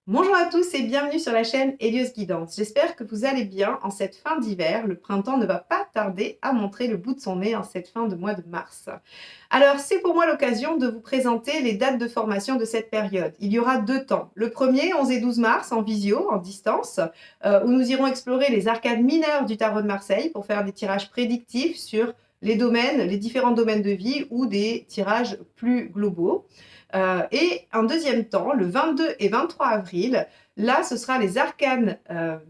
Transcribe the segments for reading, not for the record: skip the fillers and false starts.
Bonjour à tous et bienvenue sur la chaîne Helios Guidance. J'espère que vous allez bien en cette fin d'hiver. Le printemps ne va pas tarder à montrer le bout de son nez en cette fin de mois de mars. Alors, c'est pour moi l'occasion de vous présenter les dates de formation de cette période. Il y aura deux temps. Le premier, 11 et 12 mars, en visio, en distance, où nous irons explorer les arcades mineures du tarot de Marseille pour faire des tirages prédictifs sur les domaines, les différents domaines de vie ou des tirages plus globaux. Et un deuxième temps, le 22 et 23 avril, là, ce sera les arcanes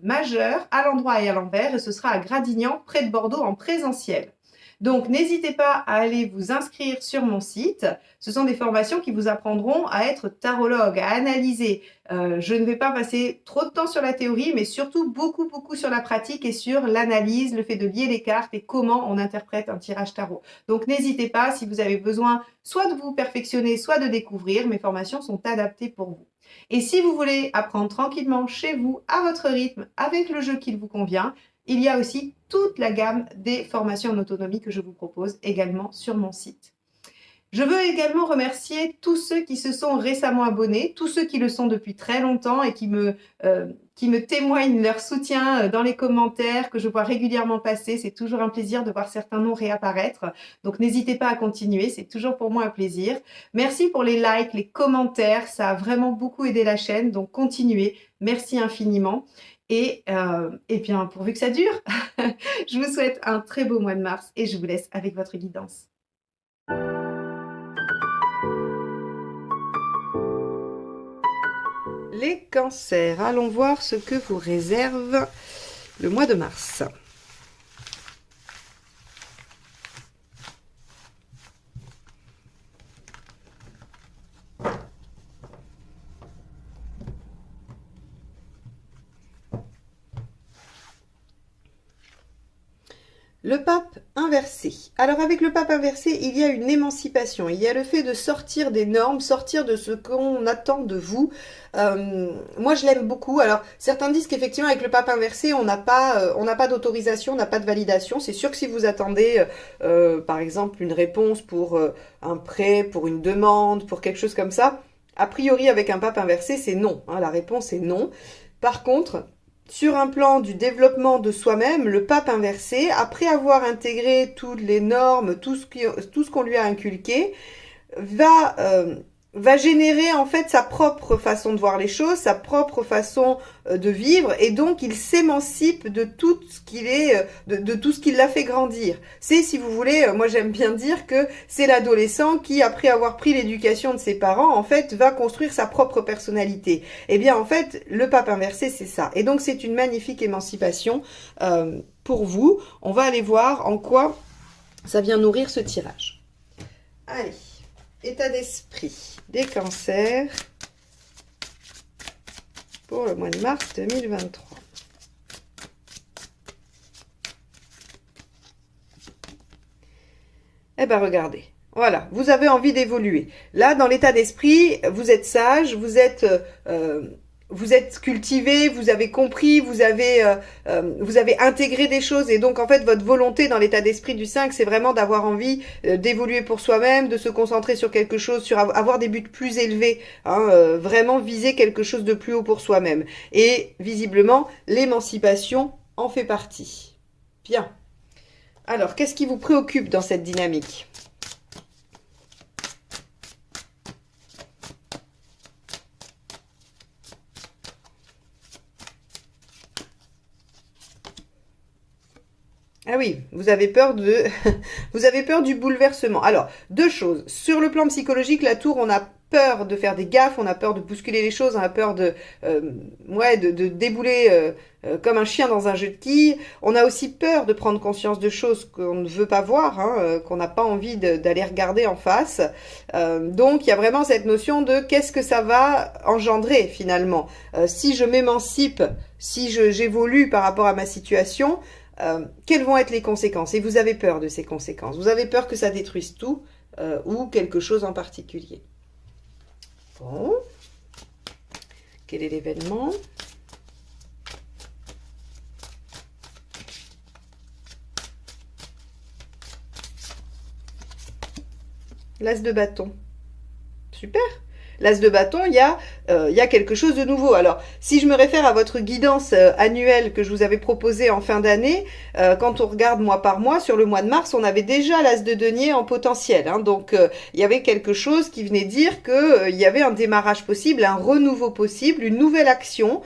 majeures à l'endroit et à l'envers, et ce sera à Gradignan, près de Bordeaux, en présentiel. Donc, n'hésitez pas à aller vous inscrire sur mon site. Ce sont des formations qui vous apprendront à être tarologue, à analyser. Je ne vais pas passer trop de temps sur la théorie, mais surtout beaucoup sur la pratique et sur l'analyse, le fait de lier les cartes et comment on interprète un tirage tarot. Donc, n'hésitez pas, si vous avez besoin soit de vous perfectionner, soit de découvrir, mes formations sont adaptées pour vous. Et si vous voulez apprendre tranquillement chez vous, à votre rythme, avec le jeu qui vous convient, il y a aussi toute la gamme des formations en autonomie que je vous propose également sur mon site. Je veux également remercier tous ceux qui se sont récemment abonnés, tous ceux qui le sont depuis très longtemps et qui me témoignent leur soutien dans les commentaires que je vois régulièrement passer. C'est toujours un plaisir de voir certains noms réapparaître. Donc n'hésitez pas à continuer, c'est toujours pour moi un plaisir. Merci pour les likes, les commentaires, ça a vraiment beaucoup aidé la chaîne, donc continuez. Merci infiniment. Et bien, pourvu que ça dure, je vous souhaite un très beau mois de mars et je vous laisse avec votre guidance. Les cancers, allons voir ce que vous réserve le mois de mars. Le pape inversé. Alors avec le pape inversé, il y a une émancipation. Il y a le fait de sortir des normes, sortir de ce qu'on attend de vous. Moi, je l'aime beaucoup. Alors certains disent qu'effectivement avec le pape inversé, on n'a pas d'autorisation, on n'a pas de validation. C'est sûr que si vous attendez, par exemple, une réponse pour un prêt, pour une demande, pour quelque chose comme ça, a priori avec un pape inversé, c'est non. Hein, la réponse est non. Par contre, sur un plan du développement de soi-même, le pape inversé, après avoir intégré toutes les normes, tout ce qu'on lui a inculqué, va générer en fait sa propre façon de voir les choses, sa propre façon de vivre, et donc il s'émancipe de tout ce qu'il est, de tout ce qui l'a fait grandir. C'est, si vous voulez, moi j'aime bien dire que c'est l'adolescent qui, après avoir pris l'éducation de ses parents, en fait, va construire sa propre personnalité. Eh bien, en fait, le pape inversé, c'est ça. Et donc c'est une magnifique émancipation pour vous. On va aller voir en quoi ça vient nourrir ce tirage. Allez. État d'esprit des cancers pour le mois de mars 2023. Eh bien, regardez. Voilà, vous avez envie d'évoluer. Là, dans l'état d'esprit, vous êtes sage, vous êtes cultivé, vous avez compris, vous avez intégré des choses, et donc en fait votre volonté dans l'état d'esprit du 5, c'est vraiment d'avoir envie d'évoluer pour soi-même, de se concentrer sur quelque chose, sur avoir des buts plus élevés, hein, vraiment viser quelque chose de plus haut pour soi-même. Et visiblement, l'émancipation en fait partie. Bien. Alors, qu'est-ce qui vous préoccupe dans cette dynamique ? Ah oui, vous avez peur de, vous avez peur du bouleversement. Alors, deux choses. Sur le plan psychologique, la tour, on a peur de faire des gaffes, on a peur de bousculer les choses, on a peur de débouler comme un chien dans un jeu de quilles. On a aussi peur de prendre conscience de choses qu'on ne veut pas voir, hein, qu'on n'a pas envie d'aller regarder en face. Donc, il y a vraiment cette notion de qu'est-ce que ça va engendrer finalement. Si je m'émancipe, si j'évolue par rapport à ma situation, quelles vont être les conséquences? Et vous avez peur de ces conséquences. Vous avez peur que ça détruise tout ou quelque chose en particulier. Bon. Quel est l'événement? L'as de bâton. Super. L'as de bâton, il y a il y a quelque chose de nouveau. Alors, si je me réfère à votre guidance annuelle que je vous avais proposée en fin d'année, quand on regarde mois par mois, sur le mois de mars, on avait déjà l'as de denier en potentiel. Hein. Donc, il y avait quelque chose qui venait dire qu'il y avait un démarrage possible, un renouveau possible, une nouvelle action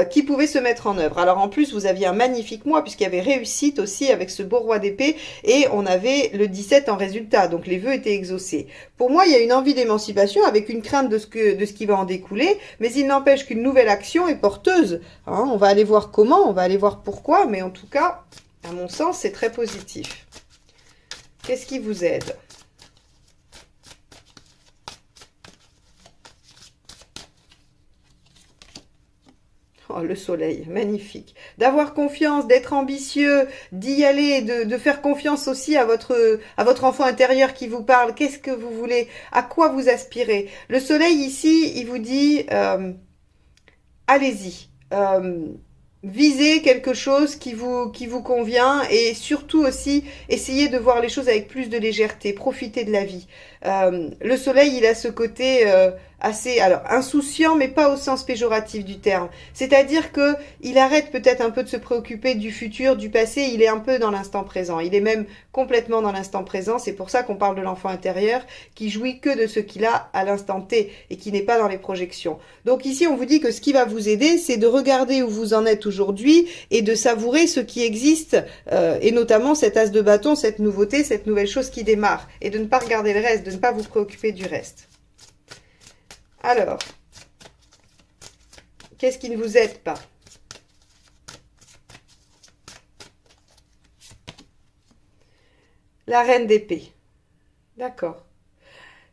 qui pouvait se mettre en œuvre. Alors, en plus, vous aviez un magnifique mois puisqu'il y avait réussite aussi avec ce beau roi d'épée et on avait le 17 en résultat. Donc, les vœux étaient exaucés. Pour moi, il y a une envie d'émancipation avec une crainte de ce qui va en découler, mais il n'empêche qu'une nouvelle action est porteuse. Hein, on va aller voir comment, on va aller voir pourquoi, mais en tout cas, à mon sens, c'est très positif. Qu'est-ce qui vous aide? Oh, le soleil, magnifique. D'avoir confiance, d'être ambitieux, d'y aller, de faire confiance aussi à votre enfant intérieur qui vous parle. Qu'est-ce que vous voulez? À quoi vous aspirez? Le soleil ici, il vous dit, allez-y. Visez quelque chose qui vous convient et surtout aussi essayez de voir les choses avec plus de légèreté, profitez de la vie. Le soleil, il a ce côté assez, alors insouciant, mais pas au sens péjoratif du terme. C'est-à-dire que il arrête peut-être un peu de se préoccuper du futur, du passé, il est un peu dans l'instant présent. Il est même complètement dans l'instant présent. C'est pour ça qu'on parle de l'enfant intérieur qui jouit que de ce qu'il a à l'instant T et qui n'est pas dans les projections. Donc ici, on vous dit que ce qui va vous aider, c'est de regarder où vous en êtes aujourd'hui et de savourer ce qui existe et notamment cet as de bâton, cette nouveauté, cette nouvelle chose qui démarre et de ne pas regarder le reste, de ne pas vous préoccuper du reste. Alors, qu'est-ce qui ne vous aide pas? La reine d'épée. D'accord.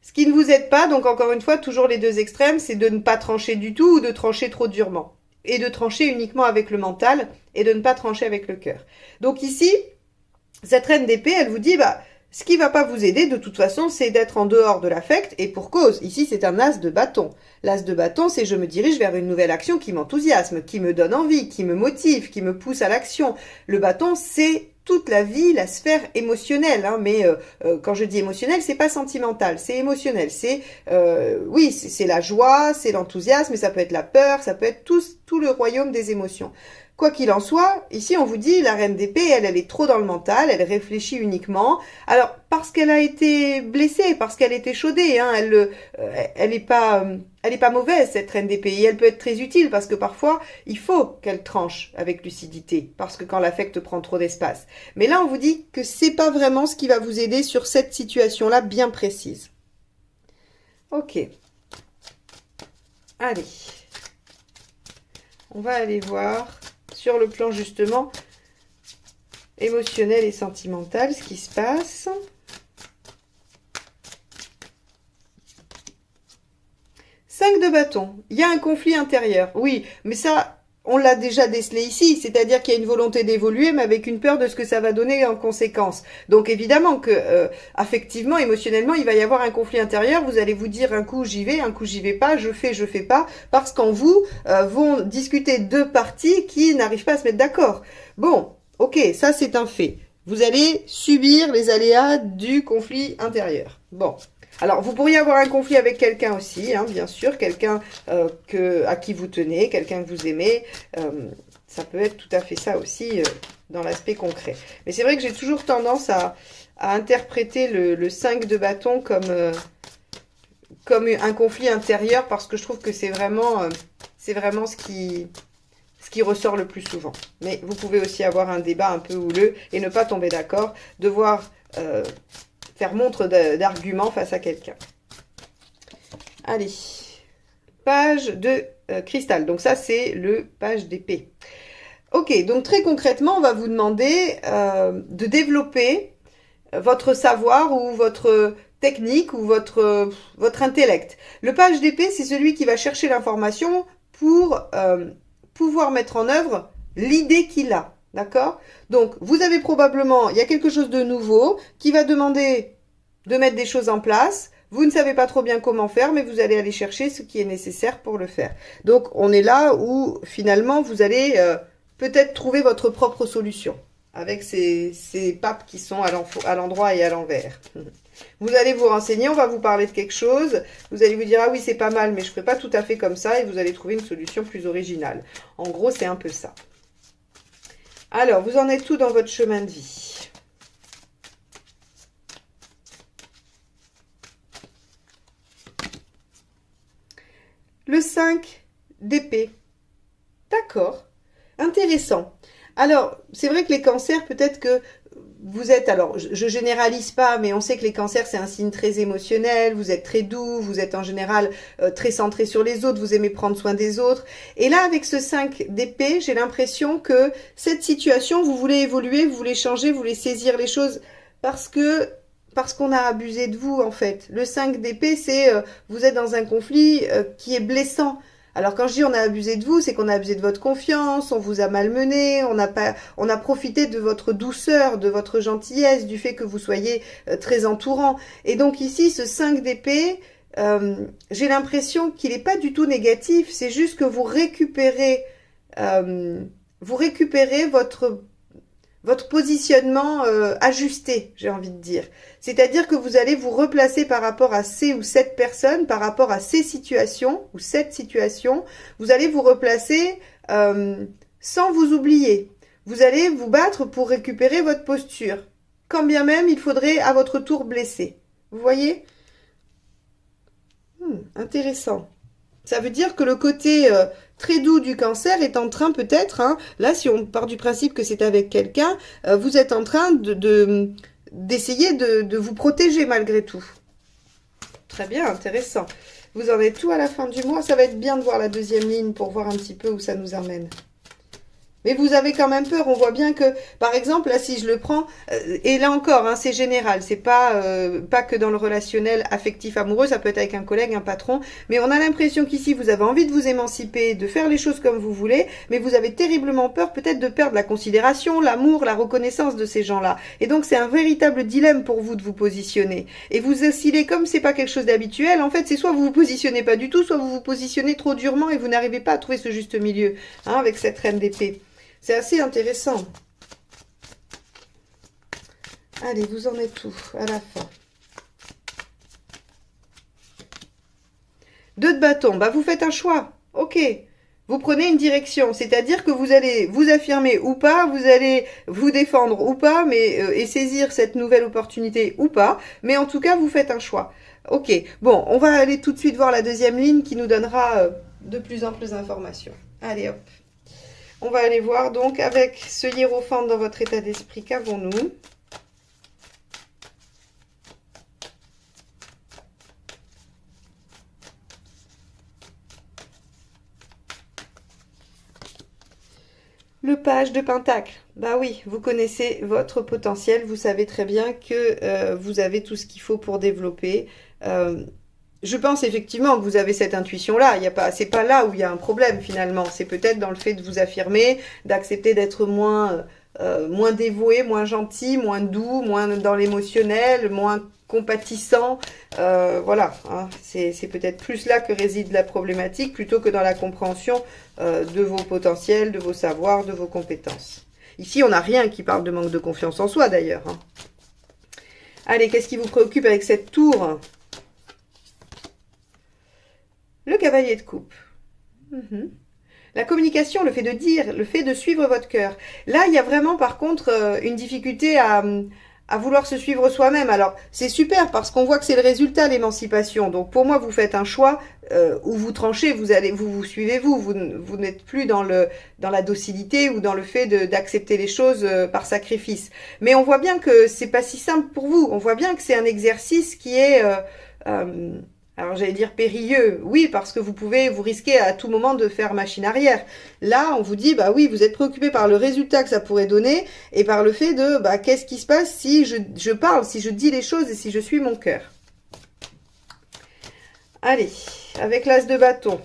Ce qui ne vous aide pas, donc encore une fois, toujours les deux extrêmes, c'est de ne pas trancher du tout ou de trancher trop durement. Et de trancher uniquement avec le mental et de ne pas trancher avec le cœur. Donc ici, cette reine d'épée, elle vous dit, ce qui ne va pas vous aider, de toute façon, c'est d'être en dehors de l'affect, et pour cause. Ici, c'est un as de bâton. L'as de bâton, c'est je me dirige vers une nouvelle action qui m'enthousiasme, qui me donne envie, qui me motive, qui me pousse à l'action. Le bâton, c'est toute la vie, la sphère émotionnelle. Hein, mais quand je dis émotionnel, c'est pas sentimental, c'est émotionnel. C'est oui, c'est la joie, c'est l'enthousiasme, mais ça peut être la peur, ça peut être tout le royaume des émotions. Quoi qu'il en soit, ici on vous dit, la reine d'épée, elle est trop dans le mental, elle réfléchit uniquement. Alors, parce qu'elle a été blessée, parce qu'elle est échaudée, hein, elle est pas mauvaise, cette reine d'épée. Et elle peut être très utile, parce que parfois, il faut qu'elle tranche avec lucidité, parce que quand l'affect prend trop d'espace. Mais là, on vous dit que c'est pas vraiment ce qui va vous aider sur cette situation-là bien précise. Ok. Allez. On va aller voir sur le plan justement émotionnel et sentimental ce qui se passe. Cinq de bâton. Il y a un conflit intérieur. Oui, mais ça, on l'a déjà décelé ici. C'est-à-dire qu'il y a une volonté d'évoluer, mais avec une peur de ce que ça va donner en conséquence. Donc évidemment que, affectivement, émotionnellement, il va y avoir un conflit intérieur. Vous allez vous dire un coup j'y vais, un coup j'y vais pas, je fais pas. Parce qu'en vous, vont discuter deux parties qui n'arrivent pas à se mettre d'accord. Bon, ok, ça c'est un fait. Vous allez subir les aléas du conflit intérieur. Bon. Alors, vous pourriez avoir un conflit avec quelqu'un aussi, hein, bien sûr, quelqu'un à qui vous tenez, quelqu'un que vous aimez. Ça peut être tout à fait ça aussi dans l'aspect concret. Mais c'est vrai que j'ai toujours tendance à interpréter le 5 de bâton comme un conflit intérieur parce que je trouve que c'est vraiment ce qui ressort le plus souvent. Mais vous pouvez aussi avoir un débat un peu houleux et ne pas tomber d'accord, devoir faire montre d'arguments face à quelqu'un. Allez, page de cristal. Donc ça, c'est le page d'épée. Ok, donc très concrètement, on va vous demander de développer votre savoir ou votre technique ou votre intellect. Le page d'épée, c'est celui qui va chercher l'information pour pouvoir mettre en œuvre l'idée qu'il a. D'accord? Donc, vous avez probablement, il y a quelque chose de nouveau qui va demander de mettre des choses en place. Vous ne savez pas trop bien comment faire, mais vous allez aller chercher ce qui est nécessaire pour le faire. Donc, on est là où, finalement, vous allez peut-être trouver votre propre solution avec ces papes qui sont à l'endroit et à l'envers. Vous allez vous renseigner, on va vous parler de quelque chose. Vous allez vous dire, ah oui, c'est pas mal, mais je ne ferai pas tout à fait comme ça. Et vous allez trouver une solution plus originale. En gros, c'est un peu ça. Alors, vous en êtes où dans votre chemin de vie? Le 5 d'épée. D'accord. Intéressant. Alors, c'est vrai que les cancers, peut-être que vous êtes, alors je généralise pas, mais on sait que les cancers, c'est un signe très émotionnel, vous êtes très doux, vous êtes en général très centré sur les autres, vous aimez prendre soin des autres. Et là, avec ce 5 d'épée, j'ai l'impression que cette situation, vous voulez évoluer, vous voulez changer, vous voulez saisir les choses parce qu'on a abusé de vous, en fait. Le 5 d'épée, c'est vous êtes dans un conflit qui est blessant. Alors quand je dis on a abusé de vous, c'est qu'on a abusé de votre confiance, on vous a malmené, on a profité de votre douceur, de votre gentillesse, du fait que vous soyez très entourant. Et donc ici, ce 5 d'épée, j'ai l'impression qu'il n'est pas du tout négatif, c'est juste que vous récupérez votre positionnement ajusté, j'ai envie de dire. C'est-à-dire que vous allez vous replacer par rapport à ces ou cette personnes, par rapport à ces situations ou cette situation. Vous allez vous replacer sans vous oublier. Vous allez vous battre pour récupérer votre posture. Quand bien même, il faudrait à votre tour blesser. Vous voyez? Intéressant. Ça veut dire que le côté très doux du cancer est en train peut-être, hein, là si on part du principe que c'est avec quelqu'un, vous êtes en train d'essayer de vous protéger malgré tout. Très bien, intéressant. Vous en êtes tout à la fin du mois, ça va être bien de voir la deuxième ligne pour voir un petit peu où ça nous amène. Mais vous avez quand même peur, on voit bien que, par exemple, là, si je le prends, et là encore, hein, c'est général, c'est pas que dans le relationnel affectif amoureux, ça peut être avec un collègue, un patron, mais on a l'impression qu'ici, vous avez envie de vous émanciper, de faire les choses comme vous voulez, mais vous avez terriblement peur peut-être de perdre la considération, l'amour, la reconnaissance de ces gens-là. Et donc, c'est un véritable dilemme pour vous de vous positionner. Et vous oscillez comme c'est pas quelque chose d'habituel, en fait, c'est soit vous vous positionnez pas du tout, soit vous vous positionnez trop durement et vous n'arrivez pas à trouver ce juste milieu, hein, avec cette reine d'épée. C'est assez intéressant. Allez, vous en êtes où à la fin? 2 de bâton. Bah, vous faites un choix. Ok. Vous prenez une direction. C'est-à-dire que vous allez vous affirmer ou pas, vous allez vous défendre ou pas, mais et saisir cette nouvelle opportunité ou pas. Mais en tout cas, vous faites un choix. Ok. Bon, on va aller tout de suite voir la deuxième ligne qui nous donnera de plus en plus d'informations. Allez, hop. On va aller voir donc avec ce hiérophante dans votre état d'esprit, qu'avons-nous? Le page de Pentacle. Bah oui, vous connaissez votre potentiel, vous savez très bien que vous avez tout ce qu'il faut pour développer. Je pense effectivement que vous avez cette intuition-là. C'est pas là où il y a un problème finalement. C'est peut-être dans le fait de vous affirmer, d'accepter d'être moins dévoué, moins gentil, moins doux, moins dans l'émotionnel, moins compatissant. Voilà, hein. C'est peut-être plus là que réside la problématique plutôt que dans la compréhension de vos potentiels, de vos savoirs, de vos compétences. Ici, on n'a rien qui parle de manque de confiance en soi d'ailleurs, hein. Allez, qu'est-ce qui vous préoccupe avec cette tour ? Le cavalier de coupe. La communication, le fait de dire, le fait de suivre votre cœur. Là, il y a vraiment, par contre, une difficulté à vouloir se suivre soi-même. Alors, c'est super parce qu'on voit que c'est le résultat, l'émancipation. Donc, pour moi, vous faites un choix où vous tranchez, vous suivez vous n'êtes plus dans la docilité ou dans le fait d'accepter les choses par sacrifice. Mais on voit bien que c'est pas si simple pour vous. On voit bien que c'est un exercice qui est alors j'allais dire périlleux, oui, parce que vous risquez à tout moment de faire machine arrière. Là, on vous dit, bah oui, vous êtes préoccupé par le résultat que ça pourrait donner et par le fait de, bah qu'est-ce qui se passe si je parle, si je dis les choses et si je suis mon cœur. Allez, avec l'as de bâton.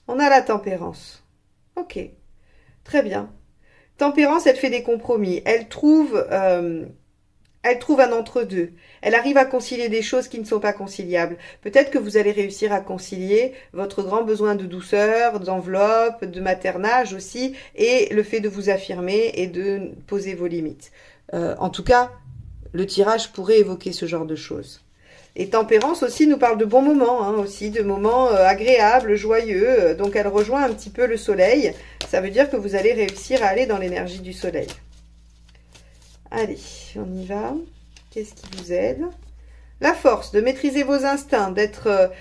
On a la tempérance. Ok, très bien. Tempérance, elle fait des compromis. Elle trouve elle trouve un entre-deux. Elle arrive à concilier des choses qui ne sont pas conciliables. Peut-être que vous allez réussir à concilier votre grand besoin de douceur, d'enveloppe, de maternage aussi, et le fait de vous affirmer et de poser vos limites. En tout cas, le tirage pourrait évoquer ce genre de choses. Et Tempérance aussi nous parle de bons moments, hein, aussi, de moments agréables, joyeux. Donc elle rejoint un petit peu le soleil. Ça veut dire que vous allez réussir à aller dans l'énergie du soleil. Allez, on y va. Qu'est-ce qui vous aide? La force, de maîtriser vos instincts, d'être,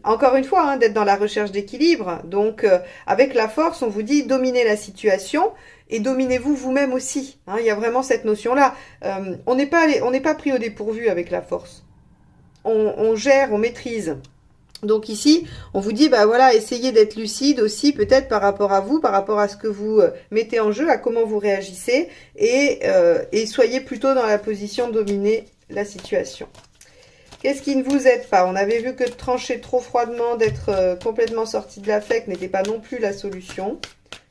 encore une fois, hein, d'être dans la recherche d'équilibre. Donc, avec la force, on vous dit dominez la situation et dominez-vous vous-même aussi. Hein, il y a vraiment cette notion-là. On n'est pas pris au dépourvu avec la force. On gère, on maîtrise. Donc ici, on vous dit, bah voilà, essayez d'être lucide aussi, peut-être par rapport à vous, par rapport à ce que vous mettez en jeu, à comment vous réagissez, et soyez plutôt dans la position de dominer la situation. Qu'est-ce qui ne vous aide pas? On avait vu que de trancher trop froidement, d'être complètement sorti de l'affect n'était pas non plus la solution.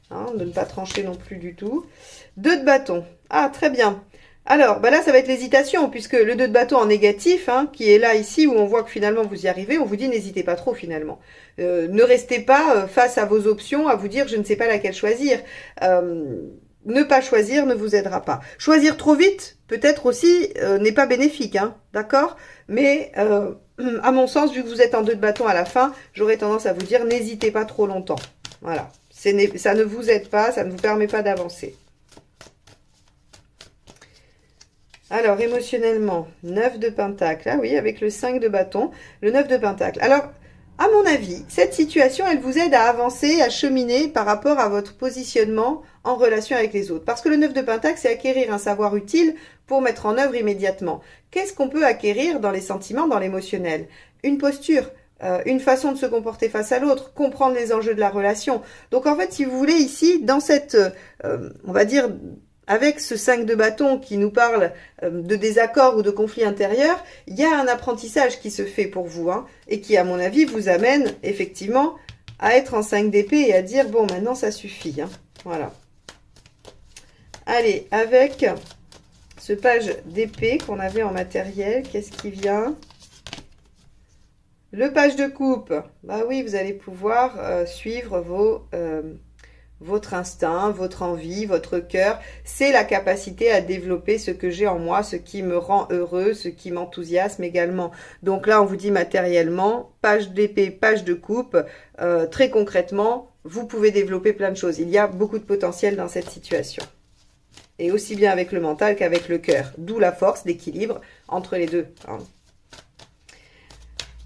Hein, de ne pas trancher non plus du tout. 2 de bâton. Ah, très bien. Alors, bah là, ça va être l'hésitation, puisque le 2 de bâton en négatif, hein, qui est là, ici, où on voit que finalement vous y arrivez, on vous dit n'hésitez pas trop finalement. Ne restez pas face à vos options, à vous dire je ne sais pas laquelle choisir. Ne pas choisir ne vous aidera pas. Choisir trop vite, peut-être aussi, n'est pas bénéfique, hein, d'accord? Mais, à mon sens, vu que vous êtes en 2 de bâton à la fin, j'aurais tendance à vous dire n'hésitez pas trop longtemps. Voilà. Ça ne vous aide pas, ça ne vous permet pas d'avancer. Alors, émotionnellement, 9 de pentacle. Ah oui, avec le 5 de bâton, le 9 de pentacle. Alors, à mon avis, cette situation, elle vous aide à avancer, à cheminer par rapport à votre positionnement en relation avec les autres. Parce que le 9 de pentacle, c'est acquérir un savoir utile pour mettre en œuvre immédiatement. Qu'est-ce qu'on peut acquérir dans les sentiments, dans l'émotionnel? Une posture, une façon de se comporter face à l'autre, comprendre les enjeux de la relation. Donc, en fait, si vous voulez, ici, dans cette, on va dire, avec ce 5 de bâton qui nous parle de désaccords ou de conflits intérieurs, il y a un apprentissage qui se fait pour vous, hein, et qui, à mon avis, vous amène effectivement à être en 5 d'épée et à dire, bon, maintenant, ça suffit. Hein. Voilà. Allez, avec ce page d'épée qu'on avait en matériel, qu'est-ce qui vient? Le page de coupe. Bah oui, vous allez pouvoir suivre votre instinct, votre envie, votre cœur. C'est la capacité à développer ce que j'ai en moi, ce qui me rend heureux, ce qui m'enthousiasme également. Donc là, on vous dit matériellement, page d'épée, page de coupe. Très concrètement, vous pouvez développer plein de choses. Il y a beaucoup de potentiel dans cette situation. Et aussi bien avec le mental qu'avec le cœur. D'où la force d'équilibre entre les deux. Hein.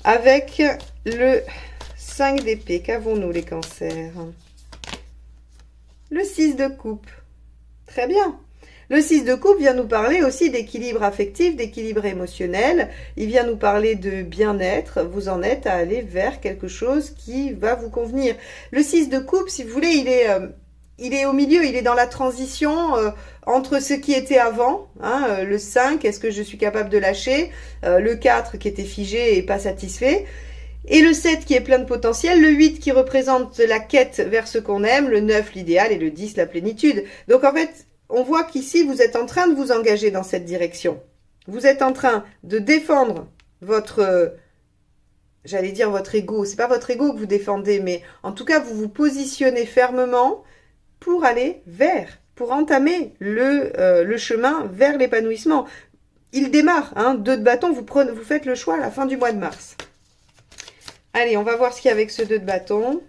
Avec le 5 d'épée, qu'avons-nous les cancers? Le 6 de coupe. Très bien. Le 6 de coupe vient nous parler aussi d'équilibre affectif, d'équilibre émotionnel. Il vient nous parler de bien-être. Vous en êtes à aller vers quelque chose qui va vous convenir. Le 6 de coupe, si vous voulez, il est au milieu, il est dans la transition entre ce qui était avant, hein, le 5, est-ce que je suis capable de lâcher, le 4 qui était figé et pas satisfait, et le 7 qui est plein de potentiel, le 8 qui représente la quête vers ce qu'on aime, le 9 l'idéal et le 10 la plénitude. Donc en fait, on voit qu'ici, vous êtes en train de vous engager dans cette direction. Vous êtes en train de défendre votre, j'allais dire votre ego. C'est pas votre ego que vous défendez, mais en tout cas, vous vous positionnez fermement pour aller vers, pour entamer le chemin vers l'épanouissement. Il démarre, hein, 2 de bâton, vous faites le choix à la fin du mois de mars. Allez, on va voir ce qu'il y a avec ce 2 de bâton.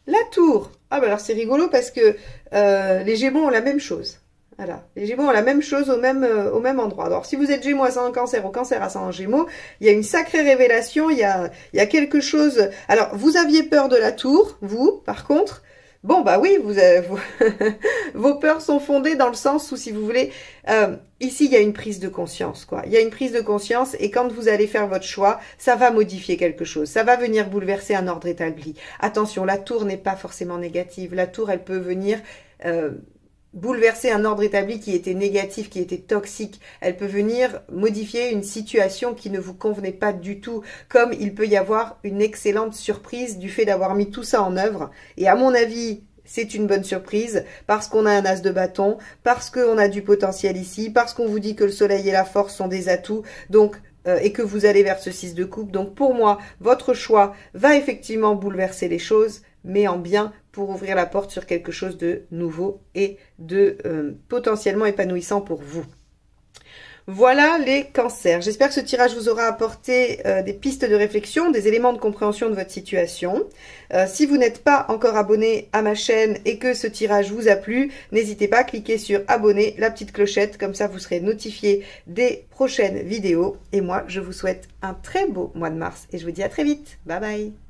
La tour. Ah bah alors c'est rigolo parce que les Gémeaux ont la même chose. Voilà, les Gémeaux ont la même chose au même endroit. Alors si vous êtes Gémeaux ascendant Cancer ou Cancer ascendant Gémeaux, il y a une sacrée révélation, il y a quelque chose. Alors vous aviez peur de la tour, vous, par contre. Bon, bah oui, vos peurs sont fondées dans le sens où, si vous voulez, ici, il y a une prise de conscience, quoi. Il y a une prise de conscience et quand vous allez faire votre choix, ça va modifier quelque chose. Ça va venir bouleverser un ordre établi. Attention, la tour n'est pas forcément négative. La tour, elle peut venir bouleverser un ordre établi qui était négatif, qui était toxique. Elle peut venir modifier une situation qui ne vous convenait pas du tout, comme il peut y avoir une excellente surprise du fait d'avoir mis tout ça en œuvre. Et à mon avis, c'est une bonne surprise parce qu'on a un as de bâton, parce qu'on a du potentiel ici, parce qu'on vous dit que le soleil et la force sont des atouts, donc et que vous allez vers ce 6 de coupe. Donc pour moi, votre choix va effectivement bouleverser les choses, mais en bien, pour ouvrir la porte sur quelque chose de nouveau et de potentiellement épanouissant pour vous. Voilà les cancers. J'espère que ce tirage vous aura apporté des pistes de réflexion, des éléments de compréhension de votre situation. Si vous n'êtes pas encore abonné à ma chaîne et que ce tirage vous a plu, n'hésitez pas à cliquer sur abonner, la petite clochette, comme ça vous serez notifié des prochaines vidéos. Et moi, je vous souhaite un très beau mois de mars et je vous dis à très vite. Bye bye.